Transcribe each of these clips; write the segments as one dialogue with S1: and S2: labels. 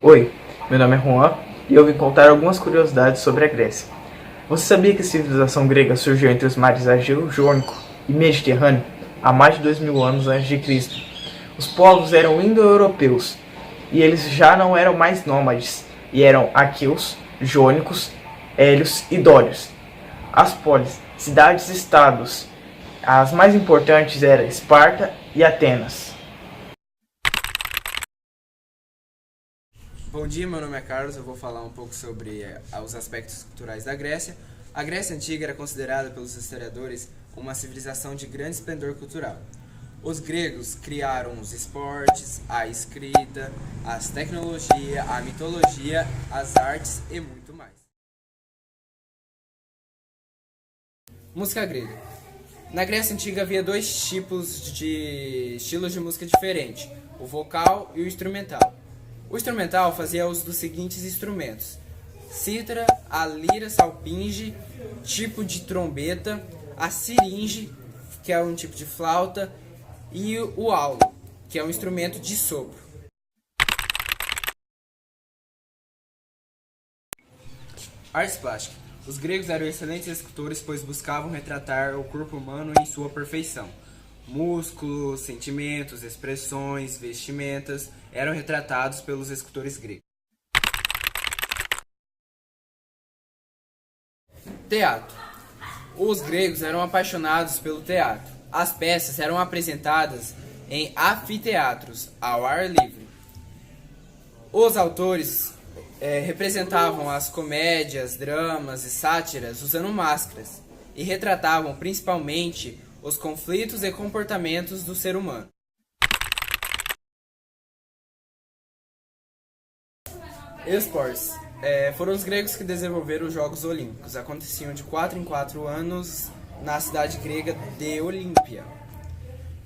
S1: Oi, meu nome é Juan e eu vim contar algumas curiosidades sobre a Grécia. Você sabia que a civilização grega surgiu entre os mares Egeu, Jônico e Mediterrâneo há mais de 2000 anos antes de Cristo? Os povos eram indo-europeus e eles já não eram mais nômades e eram aqueus, jônicos, hélios e dórios. As polis, cidades-estados, as mais importantes eram Esparta e Atenas.
S2: Bom dia, meu nome é Carlos, eu vou falar um pouco sobre os aspectos culturais da Grécia. A Grécia Antiga era considerada pelos historiadores uma civilização de grande esplendor cultural. Os gregos criaram os esportes, a escrita, as tecnologias, a mitologia, as artes e muito mais. Música grega. Na Grécia Antiga havia dois tipos de estilos de música diferentes, o vocal e o instrumental. O instrumental fazia uso dos seguintes instrumentos: cítara, a lira salpinge, tipo de trombeta, a siringe, que é um tipo de flauta, e o aulo, que é um instrumento de sopro. Artes plásticas. Os gregos eram excelentes escultores, pois buscavam retratar o corpo humano em sua perfeição. Músculos, sentimentos, expressões, vestimentas eram retratados pelos escultores gregos. Teatro. Os gregos eram apaixonados pelo teatro. As peças eram apresentadas em anfiteatros, ao ar livre. Os autores representavam as comédias, dramas e sátiras usando máscaras e retratavam principalmente os conflitos e comportamentos do ser humano. Esportes. Foram os gregos que desenvolveram os Jogos Olímpicos. Aconteciam de 4 em 4 anos na cidade grega de Olímpia.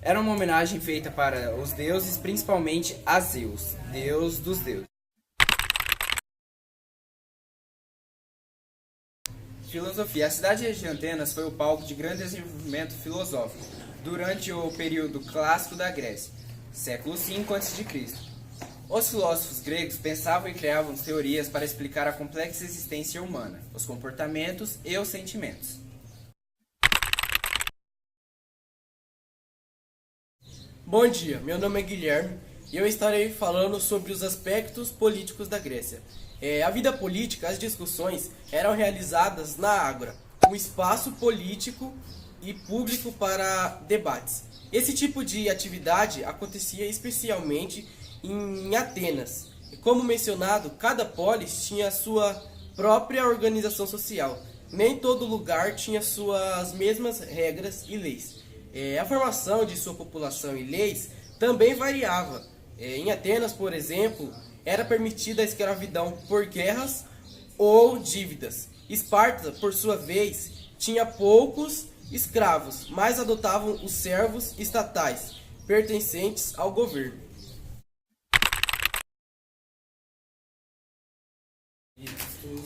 S2: Era uma homenagem feita para os deuses, principalmente a Zeus, deus dos deuses. Filosofia. A cidade de Atenas foi o palco de grande desenvolvimento filosófico durante o período clássico da Grécia, século V a.C. Os filósofos gregos pensavam e criavam teorias para explicar a complexa existência humana, os comportamentos e os sentimentos.
S3: Bom dia, meu nome é Guilherme e eu estarei falando sobre os aspectos políticos da Grécia. A vida política, as discussões eram realizadas na Ágora, um espaço político e público para debates. Esse tipo de atividade acontecia especialmente em Atenas. Como mencionado, cada polis tinha sua própria organização social. Nem todo lugar tinha suas mesmas regras e leis. A formação de sua população e leis também variava. Em Atenas, por exemplo, era permitida a escravidão por guerras ou dívidas. Esparta, por sua vez, tinha poucos escravos, mas adotavam os servos estatais, pertencentes ao governo.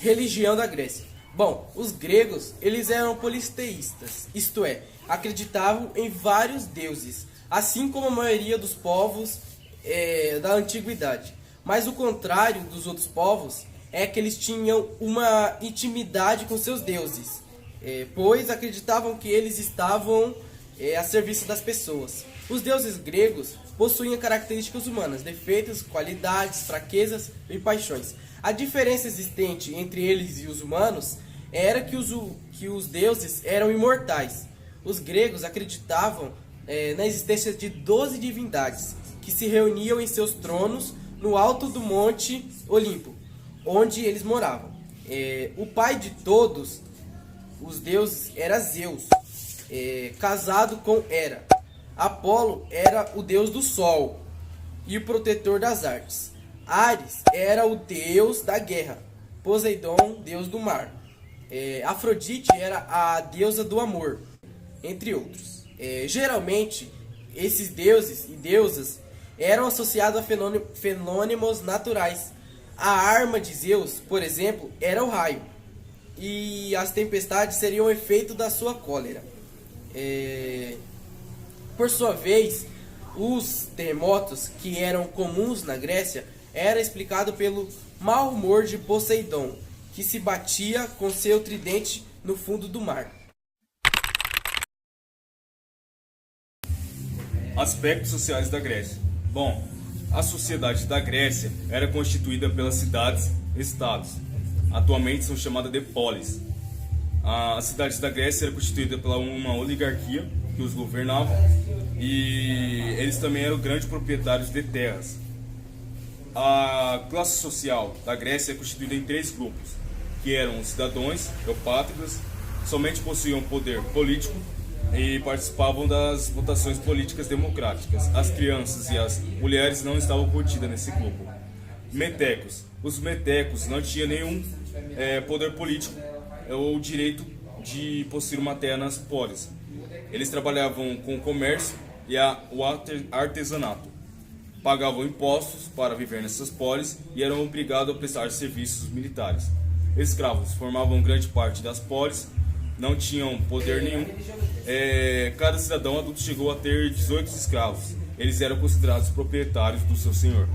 S3: Religião da Grécia. Bom, os gregos, eles eram politeístas, isto é, acreditavam em vários deuses, assim como a maioria dos povos da antiguidade. Mas o contrário dos outros povos é que eles tinham uma intimidade com seus deuses, pois acreditavam que eles estavam a serviço das pessoas. Os deuses gregos possuíam características humanas, defeitos, qualidades, fraquezas e paixões. A diferença existente entre eles e os humanos era que os deuses eram imortais. Os gregos acreditavam na existência de 12 divindades que se reuniam em seus tronos no alto do Monte Olimpo, onde eles moravam. O pai de todos os deuses era Zeus, casado com Hera. Apolo era o deus do sol e o protetor das artes. Ares era o deus da guerra. Poseidon, deus do mar. Afrodite era a deusa do amor, entre outros. Geralmente, esses deuses e deusas eram associados a fenômenos naturais. A arma de Zeus, por exemplo, era o raio, e as tempestades seriam o efeito da sua cólera. Por sua vez, os terremotos, que eram comuns na Grécia, era explicado pelo mau humor de Poseidon, que se batia com seu tridente no fundo do mar.
S4: Aspectos sociais da Grécia. Bom, a sociedade da Grécia era constituída pelas cidades-estados. Atualmente são chamadas de polis. As cidades da Grécia eram constituídas por uma oligarquia que os governava e eles também eram grandes proprietários de terras. A classe social da Grécia é constituída em 3 grupos, que eram os cidadãos, eupátridas, somente possuíam poder político e participavam das votações políticas democráticas. As crianças e as mulheres não estavam contidas nesse grupo. Metecos. Os metecos não tinham nenhum poder político ou direito de possuir uma terra nas polis. Eles trabalhavam com o comércio e o artesanato. Pagavam impostos para viver nessas polis e eram obrigados a prestar serviços militares. Escravos formavam grande parte das polis, não tinham poder nenhum. Cada cidadão adulto chegou a ter 18 escravos. Eles eram considerados proprietários do seu senhor.